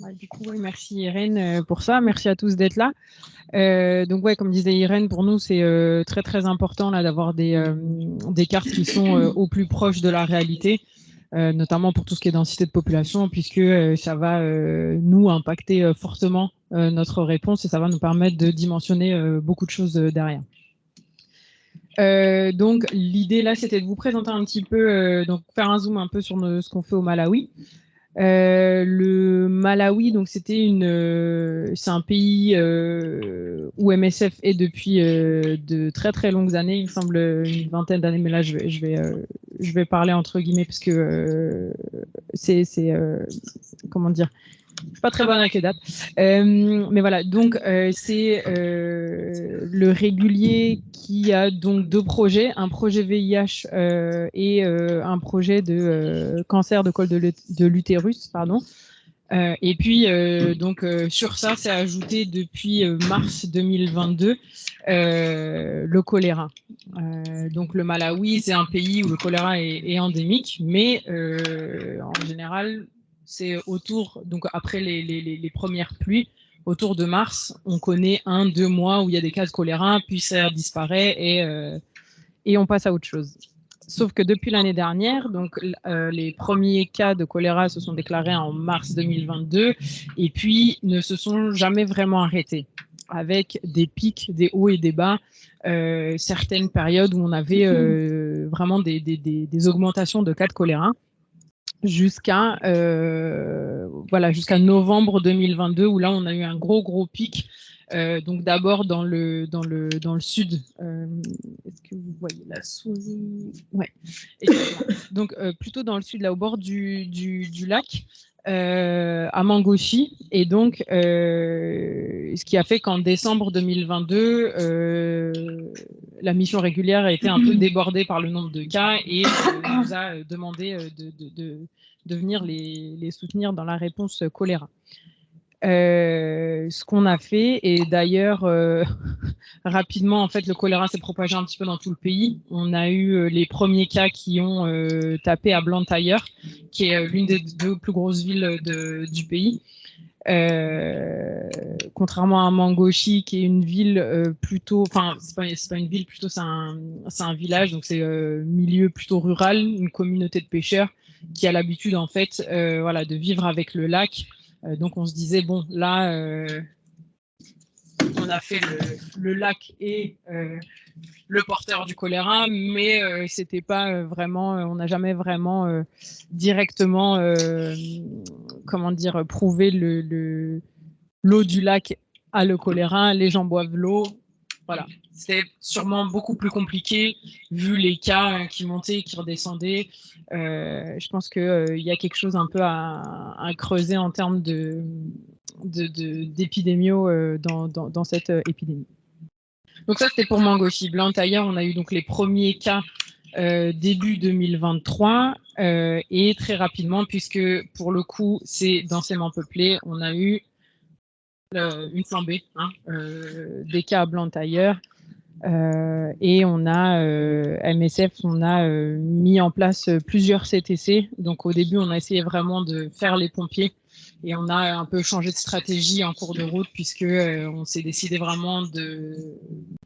Du coup, oui, merci Irène pour ça. Merci à tous d'être là. Donc ouais, comme disait Irène, pour nous c'est très très important là d'avoir des cartes qui sont au plus proche de la réalité, notamment pour tout ce qui est densité de population, puisque ça va nous impacter fortement notre réponse et ça va nous permettre de dimensionner beaucoup de choses derrière. Donc l'idée là, c'était de vous présenter un petit peu, donc faire un zoom un peu sur ce qu'on fait au Malawi. Le Malawi, donc c'est un pays où MSF est depuis de très très longues années, il me semble une vingtaine d'années, mais là je vais parler entre guillemets parce que comment dire, je suis pas très bonne avec les dates, mais voilà, donc c'est le régulier qui a donc deux projets, un projet VIH et un projet de cancer de col de l'utérus, pardon. Et puis donc sur ça, c'est ajouté depuis mars 2022 le choléra. Donc le Malawi, c'est un pays où le choléra est endémique, mais en général, c'est autour, donc après les premières pluies, autour de mars, on connaît 1-2 mois où il y a des cas de choléra, puis ça disparaît et on passe à autre chose. Sauf que depuis l'année dernière, donc les premiers cas de choléra se sont déclarés en mars 2022 et puis ne se sont jamais vraiment arrêtés, avec des pics, des hauts et des bas, certaines périodes où on avait vraiment des augmentations de cas de choléra jusqu'à jusqu'à novembre 2022 où là on a eu un gros pic. Donc d'abord dans le sud. Est-ce que vous voyez la souris? Ouais. Donc plutôt dans le sud, là au bord du lac, à Mangochi. Et donc ce qui a fait qu'en décembre 2022, la mission régulière a été un peu débordée par le nombre de cas et nous a demandé de venir les soutenir dans la réponse choléra. Ce qu'on a fait, et d'ailleurs rapidement en fait le choléra s'est propagé un petit peu dans tout le pays. On a eu les premiers cas qui ont tapé à Blantyre, qui est l'une des deux plus grosses villes du pays. Contrairement à Mangochi, qui est une ville plutôt, enfin c'est pas une ville, plutôt c'est un village, donc c'est milieu plutôt rural, une communauté de pêcheurs qui a l'habitude en fait de vivre avec le lac. Donc on se disait bon là on a fait le lac et le porteur du choléra, mais c'était pas vraiment, on n'a jamais vraiment directement comment dire prouvé l'eau du lac a le choléra, les gens boivent l'eau. Voilà, c'était sûrement beaucoup plus compliqué vu les cas qui montaient, qui redescendaient. Je pense qu'il y a quelque chose un peu à creuser en termes d'épidémio dans cette épidémie. Donc ça, c'était pour Mangochi. Blantyre, on a eu donc les premiers cas début 2023 et très rapidement, puisque pour le coup, c'est densément peuplé, on a eu une flambée des cas à Blantyre. Et on a MSF, on a mis en place plusieurs CTC. Donc au début, on a essayé vraiment de faire les pompiers et on a un peu changé de stratégie en cours de route puisque on s'est décidé vraiment de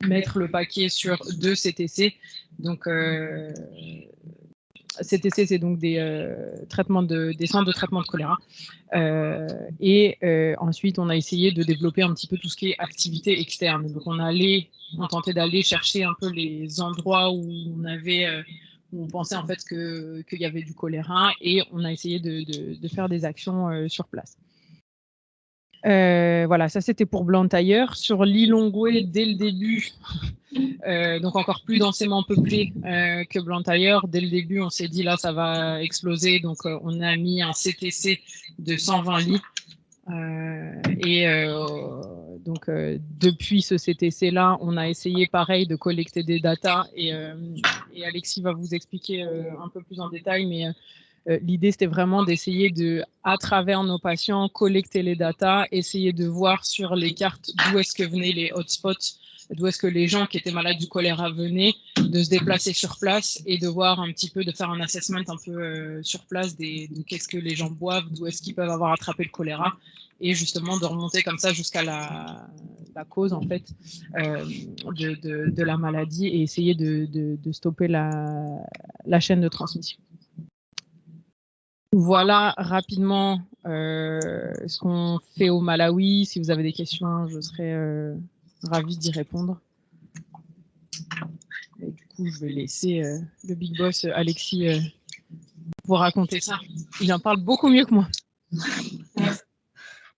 mettre le paquet sur 2 CTC. Donc CTC, c'est donc des centres de traitement de choléra. Ensuite, on a essayé de développer un petit peu tout ce qui est activité externe. Donc, on tentait d'aller chercher un peu les endroits où on pensait en fait qu'il y avait du choléra et on a essayé de faire des actions sur place. Voilà, ça c'était pour Blantyre. Sur Lilongwe, dès le début, donc encore plus densément peuplé que Blantyre. Dès le début, on s'est dit là, ça va exploser. Donc, on a mis un CTC de 120 lits. Donc, depuis ce CTC-là, on a essayé pareil de collecter des datas et Alexis va vous expliquer un peu plus en détail, mais l'idée, c'était vraiment d'essayer à travers nos patients, collecter les datas, essayer de voir sur les cartes d'où est-ce que venaient les hotspots d'où est-ce que les gens qui étaient malades du choléra venaient, de se déplacer sur place et de voir un petit peu, de faire un assessment un peu sur place de qu'est-ce que les gens boivent, d'où est-ce qu'ils peuvent avoir attrapé le choléra, et justement de remonter comme ça jusqu'à la cause en fait de la maladie et essayer de stopper la chaîne de transmission. Voilà rapidement ce qu'on fait au Malawi. Si vous avez des questions, je serais ravie d'y répondre. Et du coup, je vais laisser le big boss Alexis vous raconter ça. Il en parle beaucoup mieux que moi.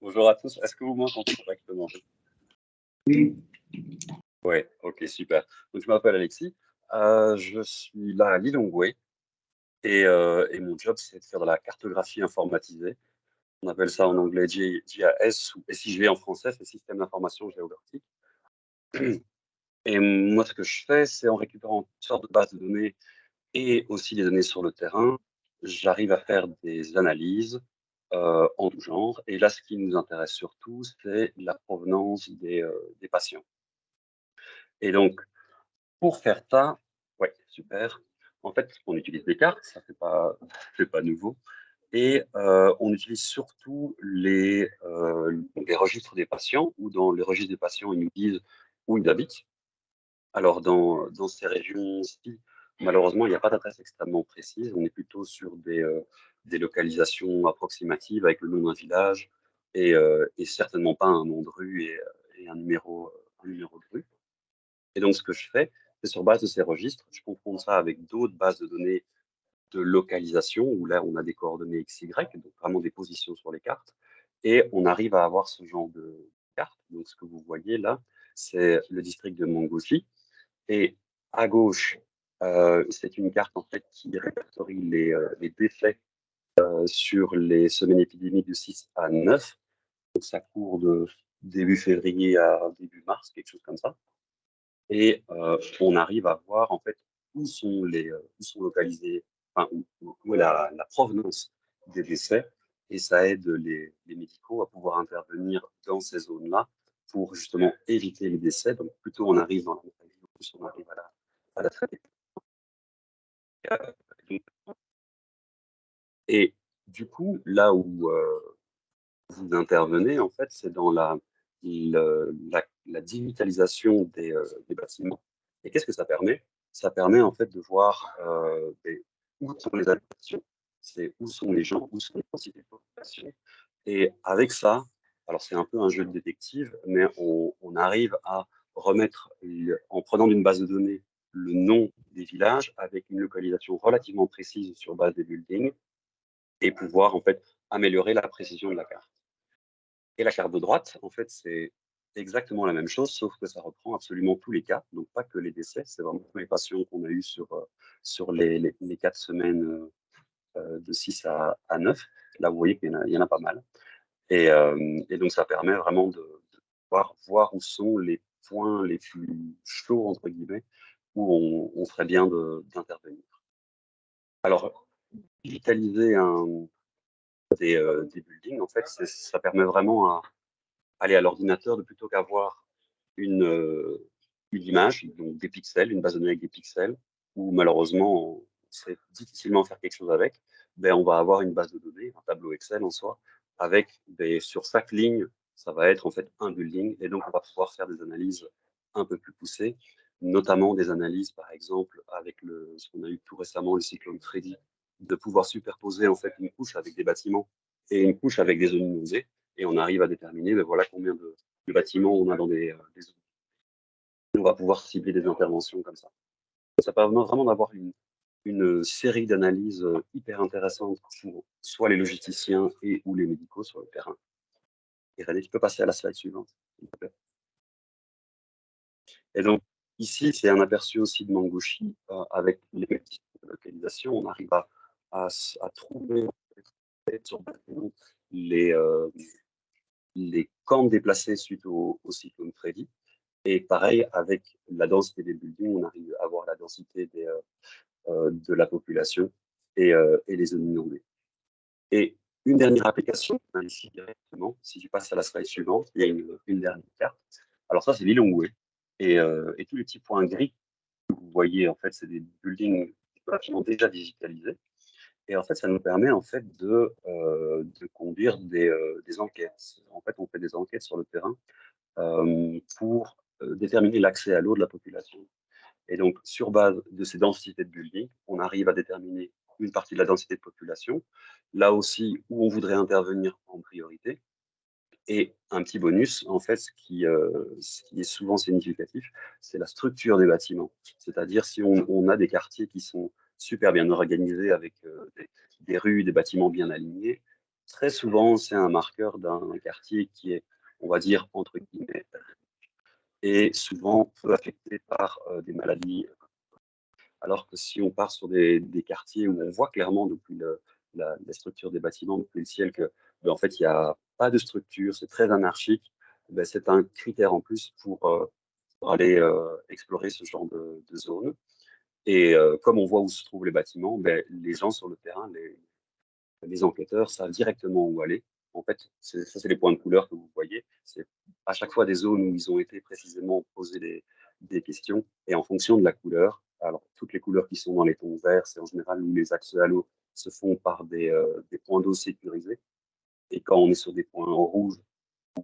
Bonjour à tous. Est-ce que vous m'entendez correctement? Oui. Ouais, ok, super. Donc, je m'appelle Alexis. Je suis là à Lilongwe et mon job, c'est de faire de la cartographie informatisée. On appelle ça en anglais GIS ou SIG en français, c'est Système d'information géographique. Et moi, ce que je fais, c'est en récupérant toutes sortes de bases de données et aussi des données sur le terrain, j'arrive à faire des analyses en tout genre. Et là, ce qui nous intéresse surtout, c'est la provenance des patients. Et donc, pour faire ça, ouais, super. En fait, on utilise des cartes, ça c'est pas nouveau. Et on utilise surtout les registres des patients, où dans les registres des patients, ils nous disent où ils habitent. Alors, dans ces régions-ci, malheureusement, il n'y a pas d'adresse extrêmement précise. On est plutôt sur des localisations approximatives avec le nom d'un village et certainement pas un nom de rue et un numéro de rue. Et donc, ce que je fais, c'est sur base de ces registres, je confronte ça avec d'autres bases de données de localisation, où là, on a des coordonnées XY, donc vraiment des positions sur les cartes, et on arrive à avoir ce genre de carte. Donc, ce que vous voyez là, c'est le district de Mangochi. Et à gauche, c'est une carte en fait qui répertorie les décès sur les semaines épidémiques de 6 à 9. Donc ça court de début février à début mars, quelque chose comme ça. Et on arrive à voir en fait où sont localisés, enfin, où est la provenance des décès. Et ça aide les médicaux à pouvoir intervenir dans ces zones-là pour justement éviter les décès. Donc plutôt on arrive dans la maladie, plus on arrive à la traiter. Et du coup, là où vous intervenez, en fait, c'est dans la digitalisation des bâtiments. Et qu'est-ce que ça permet? Ça permet en fait de voir où sont les habitations, c'est où sont les gens, où sont les densités de population. Et avec ça, alors c'est un peu un jeu de détective, mais on arrive à remettre, en prenant d'une base de données le nom des villages avec une localisation relativement précise sur base des buildings et pouvoir en fait améliorer la précision de la carte. Et la carte de droite, en fait, c'est exactement la même chose, sauf que ça reprend absolument tous les cas, donc pas que les décès, c'est vraiment tous les patients qu'on a eu sur les 4 semaines de 6 à 9. Là, vous voyez qu'il y en a pas mal. Et donc, ça permet vraiment de pouvoir voir où sont les points les plus chauds, entre guillemets, où on ferait bien d'intervenir. Alors, digitaliser des buildings, en fait, ça permet vraiment à aller à l'ordinateur de plutôt qu'avoir une image, donc des pixels, une base de données avec des pixels, où malheureusement, on sait difficilement faire quelque chose avec, ben, on va avoir une base de données, un tableau Excel en soi, avec sur chaque ligne, ça va être en fait un building, et donc on va pouvoir faire des analyses un peu plus poussées, notamment des analyses, par exemple, avec ce qu'on a eu tout récemment, le cyclone Freddy, de pouvoir superposer en fait une couche avec des bâtiments et une couche avec des zones inondées, et on arrive à déterminer voilà combien de bâtiments on a dans des zones. On va pouvoir cibler des interventions comme ça. Ça permet vraiment d'avoir une série d'analyses hyper intéressantes pour soit les logisticiens et ou les médicaux sur le terrain. Et René, tu peux passer à la slide suivante, s'il te plaît. Et donc, ici, c'est un aperçu aussi de Mangochi. Avec les métiers de localisation, on arrive à trouver sur les camps déplacés suite au cyclone Freddy. Et pareil, avec la densité des buildings, on arrive à avoir la densité de la population et les zones inondées. Et une dernière application, ici directement, si je passe à la slide suivante, il y a une dernière carte. Alors ça, c'est Lilongwe. Et tous les petits points gris que vous voyez, en fait, c'est des buildings bâtiments déjà digitalisés. Et en fait, ça nous permet en fait de conduire des enquêtes. En fait, on fait des enquêtes sur le terrain pour déterminer l'accès à l'eau de la population. Et donc, sur base de ces densités de building, on arrive à déterminer une partie de la densité de population, là aussi où on voudrait intervenir en priorité. Et un petit bonus, en fait, ce qui est souvent significatif, c'est la structure des bâtiments. C'est-à-dire si on a des quartiers qui sont super bien organisés avec des rues, des bâtiments bien alignés, très souvent, c'est un marqueur d'un quartier qui est, on va dire, entre guillemets, et souvent peu affecté par des maladies. Alors que si on part sur des quartiers où on voit clairement depuis la structure des bâtiments, depuis le ciel, que ben, en fait, il n'y a pas de structure, c'est très anarchique, ben, c'est un critère en plus pour aller explorer ce genre de zone. Et comme on voit où se trouvent les bâtiments, ben, les gens sur le terrain, les enquêteurs savent directement où aller. En fait, ça, c'est les points de couleur que vous voyez. C'est à chaque fois des zones où ils ont été précisément posés des questions. Et en fonction de la couleur, alors toutes les couleurs qui sont dans les tons verts, c'est en général où les accès à l'eau se font par des points d'eau sécurisés. Et quand on est sur des points en rouge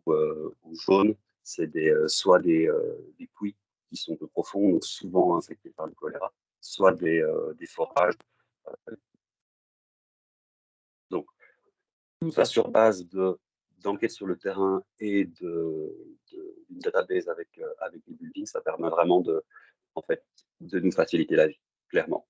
ou jaune, c'est soit des puits qui sont peu profonds, donc souvent infectés par le choléra, soit des forages. Donc, tout ça sur base d'enquêtes sur le terrain et d'une database avec des buildings, ça permet vraiment en fait, de nous faciliter la vie, clairement.